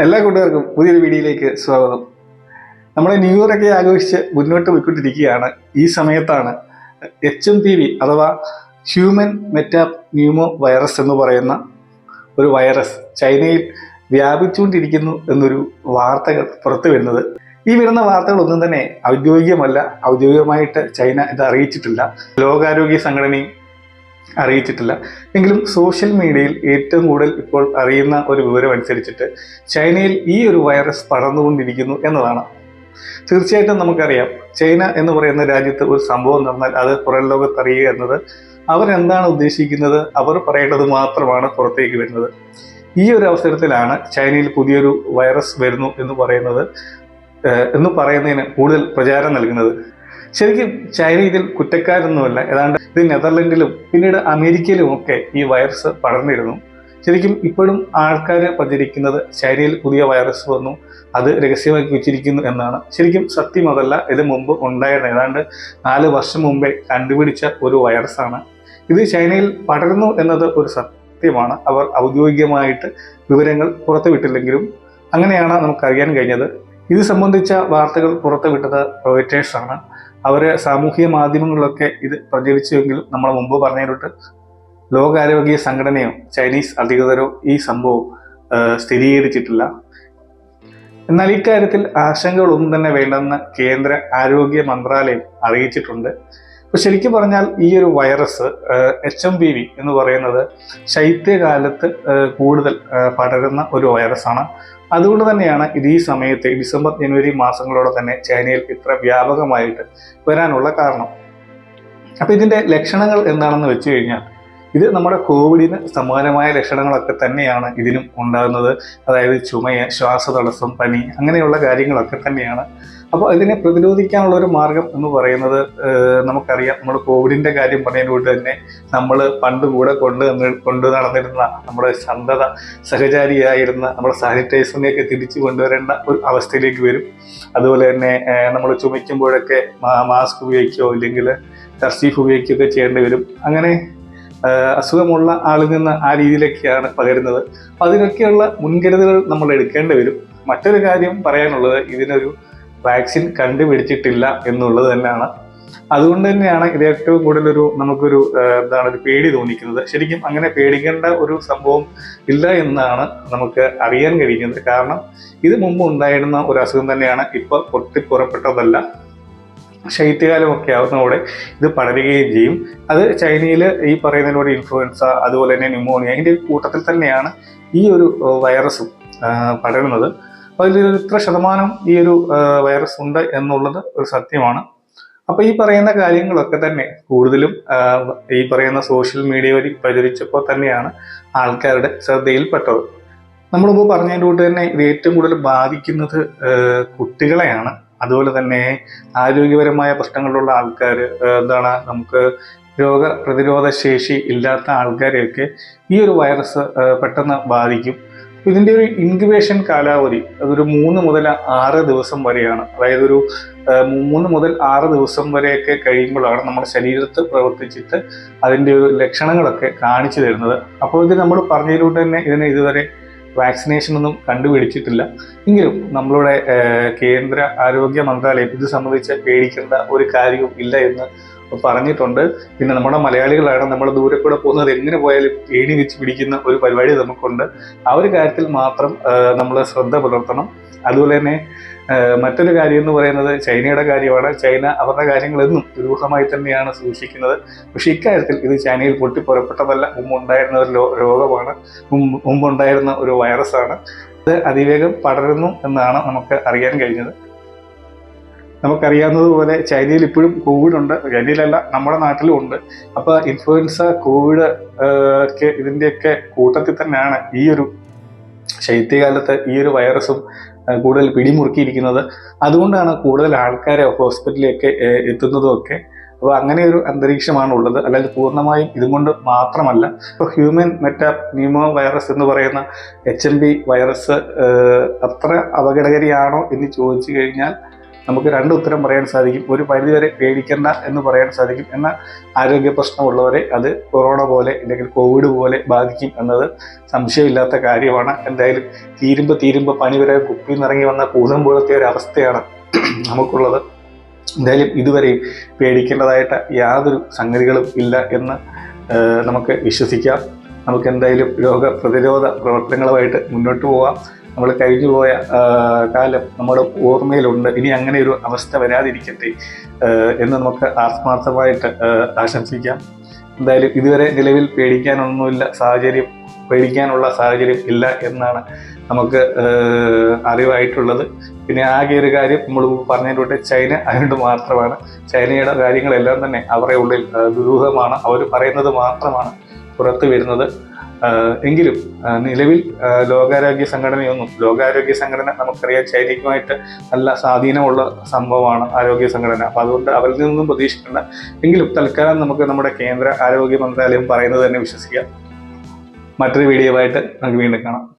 എല്ലാ കൂട്ടുകാർക്കും പുതിയൊരു വീഡിയോയിലേക്ക് സ്വാഗതം. നമ്മുടെ ന്യൂ ഇയർ ഒക്കെ ആഘോഷിച്ച് മുന്നോട്ട് പോയിക്കൊണ്ടിരിക്കുകയാണ്. ഈ സമയത്താണ് HMPV അഥവാ ഹ്യൂമൻ മെറ്റാപ് ന്യൂമോ വൈറസ് എന്ന് പറയുന്ന ഒരു വൈറസ് ചൈനയിൽ വ്യാപിച്ചുകൊണ്ടിരിക്കുന്നു എന്നൊരു വാർത്തകൾ പുറത്തു വരുന്നത്. ഈ വരുന്ന വാർത്തകളൊന്നും തന്നെ ഔദ്യോഗികമല്ല. ഔദ്യോഗികമായിട്ട് ചൈന ഇത് അറിയിച്ചിട്ടില്ല, ലോകാരോഗ്യ സംഘടനയും അറിയിച്ചിട്ടില്ല. എങ്കിലും സോഷ്യൽ മീഡിയയിൽ ഏറ്റവും കൂടുതൽ ഇപ്പോൾ അറിയുന്ന ഒരു വിവരം അനുസരിച്ചിട്ട് ചൈനയിൽ ഈ ഒരു വൈറസ് പടർന്നുകൊണ്ടിരിക്കുന്നു എന്നതാണ്. തീർച്ചയായിട്ടും നമുക്കറിയാം, ചൈന എന്ന് പറയുന്ന രാജ്യത്ത് ഒരു സംഭവം നടന്നാൽ അത് പുറം ലോകത്ത് അറിയുക എന്നത് അവരെന്താണ് ഉദ്ദേശിക്കുന്നത്, അവർ പറയേണ്ടത് മാത്രമാണ് പുറത്തേക്ക് വരുന്നത്. ഈ ഒരു അവസരത്തിലാണ് ചൈനയിൽ പുതിയൊരു വൈറസ് വരുന്നു എന്ന് പറയുന്നതിന് കൂടുതൽ പ്രചാരം നൽകുന്നത്. ശരിക്കും ചൈന ഇതിൽ കുറ്റക്കാരൊന്നുമല്ല. ഏതാണ്ട് ഇത് നെതർലൻഡിലും പിന്നീട് അമേരിക്കയിലും ഒക്കെ ഈ വൈറസ് പടർന്നിരുന്നു. ശരിക്കും ഇപ്പോഴും ആൾക്കാർ പ്രചരിക്കുന്നത് ചൈനയിൽ പുതിയ വൈറസ് വന്നു, അത് രഹസ്യമാക്കി വെച്ചിരിക്കുന്നു എന്നാണ്. ശരിക്കും സത്യം അതല്ല. ഇത് മുമ്പ് ഉണ്ടായിരുന്ന ഏതാണ്ട് 4 വർഷം മുമ്പേ കണ്ടുപിടിച്ച ഒരു വൈറസാണ്. ഇത് ചൈനയിൽ പടർന്നു എന്നത് ഒരു സത്യമാണ്. അവർ ഔദ്യോഗികമായിട്ട് വിവരങ്ങൾ പുറത്തുവിട്ടില്ലെങ്കിലും അങ്ങനെയാണ് നമുക്കറിയാൻ കഴിഞ്ഞത്. ഇത് സംബന്ധിച്ച വാർത്തകൾ പുറത്തുവിട്ടത് റോയിറ്റേഴ്സാണ്. അവർ സാമൂഹിക മാധ്യമങ്ങളിലൊക്കെ ഇത് പ്രചരിച്ചുവെങ്കിലും നമ്മൾ മുമ്പ് പറഞ്ഞതിലോട്ട് ലോകാരോഗ്യ സംഘടനയോ ചൈനീസ് അധികൃതരോ ഈ സംഭവം സ്ഥിരീകരിച്ചിട്ടില്ല. എന്നാൽ ഇക്കാര്യത്തിൽ ആശങ്കകളൊന്നും തന്നെ വേണ്ടെന്ന് കേന്ദ്ര ആരോഗ്യ മന്ത്രാലയം അറിയിച്ചിട്ടുണ്ട്. അപ്പോൾ ശരിക്കും പറഞ്ഞാൽ ഈ ഒരു വൈറസ് HMPV എന്ന് പറയുന്നത് ശൈത്യകാലത്ത് കൂടുതൽ പടരുന്ന ഒരു വൈറസാണ്. അതുകൊണ്ട് തന്നെയാണ് ഇത് ഈ സമയത്ത് ഡിസംബർ ജനുവരി മാസങ്ങളോടെ തന്നെ ചൈനയിൽ ഇത്ര വ്യാപകമായിട്ട് വരാനുള്ള കാരണം. അപ്പോൾ ഇതിൻ്റെ ലക്ഷണങ്ങൾ എന്താണെന്ന് വെച്ച് കഴിഞ്ഞാൽ, ഇത് നമ്മുടെ കോവിഡിന് സമാനമായ ലക്ഷണങ്ങളൊക്കെ തന്നെയാണ് ഇതിനും ഉണ്ടാകുന്നത്. അതായത് ചുമയ, ശ്വാസതടസ്സം, പനി, അങ്ങനെയുള്ള കാര്യങ്ങളൊക്കെ തന്നെയാണ്. അപ്പോൾ ഇതിനെ പ്രതിരോധിക്കാനുള്ള ഒരു മാർഗം എന്ന് പറയുന്നത്, നമുക്കറിയാം, നമ്മൾ കോവിഡിൻ്റെ കാര്യം പറഞ്ഞതിലൂടെ തന്നെ നമ്മൾ പണ്ട് കൂടെ കൊണ്ട് നടന്നിരുന്ന നമ്മുടെ സഹചാരിയായിരുന്ന നമ്മുടെ സാനിറ്റൈസറിനെയൊക്കെ തിരിച്ചു കൊണ്ടുവരേണ്ട ഒരു അവസ്ഥയിലേക്ക് വരും. അതുപോലെ തന്നെ നമ്മൾ ചുമയ്ക്കുമ്പോഴൊക്കെ മാസ്ക് ഉപയോഗിക്കുകയോ ഇല്ലെങ്കിൽ കർച്ചീഫ് ഉപയോഗിക്കുകയൊക്കെ ചെയ്യേണ്ടി വരും. അങ്ങനെ അസുഖമുള്ള ആളിൽ നിന്ന് ആ രീതിയിലൊക്കെയാണ് പകരുന്നത്. അതിനൊക്കെയുള്ള മുൻകരുതലുകൾ നമ്മൾ എടുക്കേണ്ടി വരും. മറ്റൊരു കാര്യം പറയാനുള്ളത്, ഇതിനൊരു വാക്സിൻ കണ്ടുപിടിച്ചിട്ടില്ല എന്നുള്ളത് തന്നെയാണ്. അതുകൊണ്ട് തന്നെയാണ് ഇത് ഏറ്റവും കൂടുതലൊരു നമുക്കൊരു ഒരു പേടി തോന്നിക്കുന്നത്. ശരിക്കും അങ്ങനെ പേടിക്കേണ്ട ഒരു സംഭവം ഇല്ല എന്നാണ് നമുക്ക് അറിയാൻ കഴിയുന്നത്. കാരണം ഇത് മുമ്പ് ഉണ്ടായിരുന്ന ഒരു അസുഖം തന്നെയാണ്, ഇപ്പോൾ പൊട്ടിപ്പുറപ്പെട്ടതല്ല. ശൈത്യകാലമൊക്കെ ആവുന്നതോടെ ഇത് പടരുകയും ചെയ്യും. അത് ചൈനയിൽ ഈ പറയുന്നതിനോട് ഇൻഫ്ലുവൻസ, അതുപോലെ തന്നെ ന്യൂമോണിയ, ഇതിൻ്റെ കൂട്ടത്തിൽ തന്നെയാണ് ഈ ഒരു വൈറസും പടരുന്നത്. അപ്പോൾ ഇതിൽ ഇത്ര ശതമാനം ഈ ഒരു വൈറസ് ഉണ്ട് എന്നുള്ളത് ഒരു സത്യമാണ്. അപ്പോൾ ഈ പറയുന്ന കാര്യങ്ങളൊക്കെ തന്നെ കൂടുതലും ഈ പറയുന്ന സോഷ്യൽ മീഡിയ വഴി പ്രചരിച്ചപ്പോൾ തന്നെയാണ് ആൾക്കാരുടെ ശ്രദ്ധയിൽപ്പെട്ടത്. നമ്മളിപ്പോൾ പറഞ്ഞതിൻ്റെ കൂട്ട് തന്നെ ഇത് ഏറ്റവും കൂടുതൽ ബാധിക്കുന്നത് കുട്ടികളെയാണ്. അതുപോലെ തന്നെ ആരോഗ്യപരമായ പ്രശ്നങ്ങളുള്ള ആൾക്കാർ, നമുക്ക് രോഗപ്രതിരോധ ശേഷി ഇല്ലാത്ത ആൾക്കാരെയൊക്കെ ഈ ഒരു വൈറസ് പെട്ടെന്ന് ബാധിക്കും. ഇതിൻ്റെ ഒരു ഇൻക്യുബേഷൻ കാലാവധി അതൊരു 3 മുതൽ 6 ദിവസം വരെയാണ്. അതായത് ഒരു 3 മുതൽ 6 ദിവസം വരെയൊക്കെ കഴിയുമ്പോഴാണ് നമ്മുടെ ശരീരത്ത് പ്രവർത്തിച്ചിട്ട് അതിൻ്റെ ഒരു ലക്ഷണങ്ങളൊക്കെ കാണിച്ചു തരുന്നത്. അപ്പോൾ ഇത് നമ്മൾ പറഞ്ഞതിലൂടെ തന്നെ ഇതിന് ഇതുവരെ വാക്സിനേഷൻ ഒന്നും കണ്ടുപിടിച്ചിട്ടില്ല. എങ്കിലും നമ്മളുടെ കേന്ദ്ര ആരോഗ്യ മന്ത്രാലയം ഇത് സംബന്ധിച്ച് പേടിക്കേണ്ട ഒരു കാര്യവും ഇല്ല എന്ന് പറഞ്ഞിട്ടുണ്ട്. പിന്നെ നമ്മുടെ മലയാളികളാണ്, നമ്മൾ ദൂരെ കൂടെ പോകുന്നത് എങ്ങനെ പോയാലും ഏണി വെച്ച് പിടിക്കുന്ന ഒരു പരിപാടി നമുക്കുണ്ട്. ആ ഒരു കാര്യത്തിൽ മാത്രം നമ്മൾ ശ്രദ്ധ പുലർത്തണം. അതുപോലെ തന്നെ മറ്റൊരു കാര്യം എന്ന് പറയുന്നത് ചൈനയുടെ കാര്യമാണ്. ചൈന അവരുടെ കാര്യങ്ങളെന്നും ദുരൂഹമായി തന്നെയാണ് സൂക്ഷിക്കുന്നത്. പക്ഷേ ഇക്കാര്യത്തിൽ ഇത് ചൈനയിൽ പൊട്ടിപ്പുറപ്പെട്ടതല്ല, മുമ്പുണ്ടായിരുന്ന ഒരു രോഗമാണ്, മുമ്പുണ്ടായിരുന്ന ഒരു വൈറസാണ്. ഇത് അതിവേഗം പടരുന്നു എന്നാണ് നമുക്ക് അറിയാൻ കഴിഞ്ഞത്. നമുക്കറിയാവുന്നതുപോലെ ചൈനയിൽ ഇപ്പോഴും കോവിഡ് ഉണ്ട്. ചൈനയിലല്ല, നമ്മുടെ നാട്ടിലും ഉണ്ട്. അപ്പോൾ ഇൻഫ്ലുവൻസ, കോവിഡ് ഒക്കെ ഇതിൻ്റെയൊക്കെ കൂട്ടത്തിൽ തന്നെയാണ് ഈ ഒരു ശൈത്യകാലത്ത് ഈ ഒരു വൈറസും കൂടുതൽ പിടിമുറുക്കിയിരിക്കുന്നത്. അതുകൊണ്ടാണ് കൂടുതൽ ആൾക്കാരെ ഹോസ്പിറ്റലിലേക്ക് എത്തുന്നതും ഒക്കെ. അപ്പോൾ അങ്ങനെ ഒരു അന്തരീക്ഷമാണ് ഉള്ളത്. അല്ലാതെ പൂർണ്ണമായും ഇതുകൊണ്ട് മാത്രമല്ല. ഇപ്പോൾ ഹ്യൂമൻ മെറ്റാപ് ന്യൂമോ വൈറസ് എന്ന് പറയുന്ന HMV വൈറസ് അത്ര അപകടകാരിയാണോ എന്ന് ചോദിച്ചു കഴിഞ്ഞാൽ നമുക്ക് രണ്ട് ഉത്തരം പറയാൻ സാധിക്കും. ഒരു പരിധിവരെ പേടിക്കേണ്ട എന്ന് പറയാൻ സാധിക്കും. എന്നാൽ ആരോഗ്യ പ്രശ്നമുള്ളവരെ അത് കൊറോണ പോലെ അല്ലെങ്കിൽ കോവിഡ് പോലെ ബാധിക്കും എന്നത് സംശയമില്ലാത്ത കാര്യമാണ്. എന്തായാലും തീരുമ്പോൾ പനി വരെ കുപ്പിയിൽ നിന്നിറങ്ങി വന്ന ഭൂതം പോലത്തെ ഒരു അവസ്ഥയാണ് നമുക്കുള്ളത്. എന്തായാലും ഇതുവരെയും പേടിക്കേണ്ടതായിട്ട് യാതൊരു സംഗതികളും ഇല്ല എന്ന് നമുക്ക് വിശ്വസിക്കാം. നമുക്ക് എന്തായാലും രോഗപ്രതിരോധ പ്രവർത്തനങ്ങളുമായിട്ട് മുന്നോട്ട് പോകാം. നമ്മൾ കഴിഞ്ഞു പോയ കാലം നമ്മുടെ ഓർമ്മയിലുണ്ട്. ഇനി അങ്ങനെ ഒരു അവസ്ഥ വരാതിരിക്കട്ടെ എന്ന് നമുക്ക് ആത്മാർത്ഥമായിട്ട് ആശംസിക്കാം. എന്തായാലും ഇതുവരെ നിലവിൽ പേടിക്കാനുള്ള സാഹചര്യം ഇല്ല എന്നാണ് നമുക്ക് അറിവായിട്ടുള്ളത്. പിന്നെ ആകെ ഒരു കാര്യം നമ്മൾ പറഞ്ഞതിലൂടെ ചൈന അതുകൊണ്ട് മാത്രമാണ്. ചൈനയുടെ കാര്യങ്ങളെല്ലാം തന്നെ അവരുടെ ഉള്ളിൽ ദുരൂഹമാണ്. അവർ പറയുന്നത് മാത്രമാണ് പുറത്തു വരുന്നത്. എങ്കിലും നിലവിൽ ലോകാരോഗ്യ സംഘടന നമുക്കറിയാം ചൈനയ്ക്കുമായിട്ട് നല്ല സ്വാധീനമുള്ള സംഭവമാണ് ആരോഗ്യ സംഘടന. അപ്പം അതുകൊണ്ട് അവരിൽ നിന്നും പ്രതീക്ഷിക്കേണ്ട. എങ്കിലും തൽക്കാലം നമുക്ക് നമ്മുടെ കേന്ദ്ര ആരോഗ്യ മന്ത്രാലയം പറയുന്നത് തന്നെ വിശ്വസിക്കാം. മറ്റൊരു വീഡിയോ ആയിട്ട് നമുക്ക് വീണ്ടും കാണാം.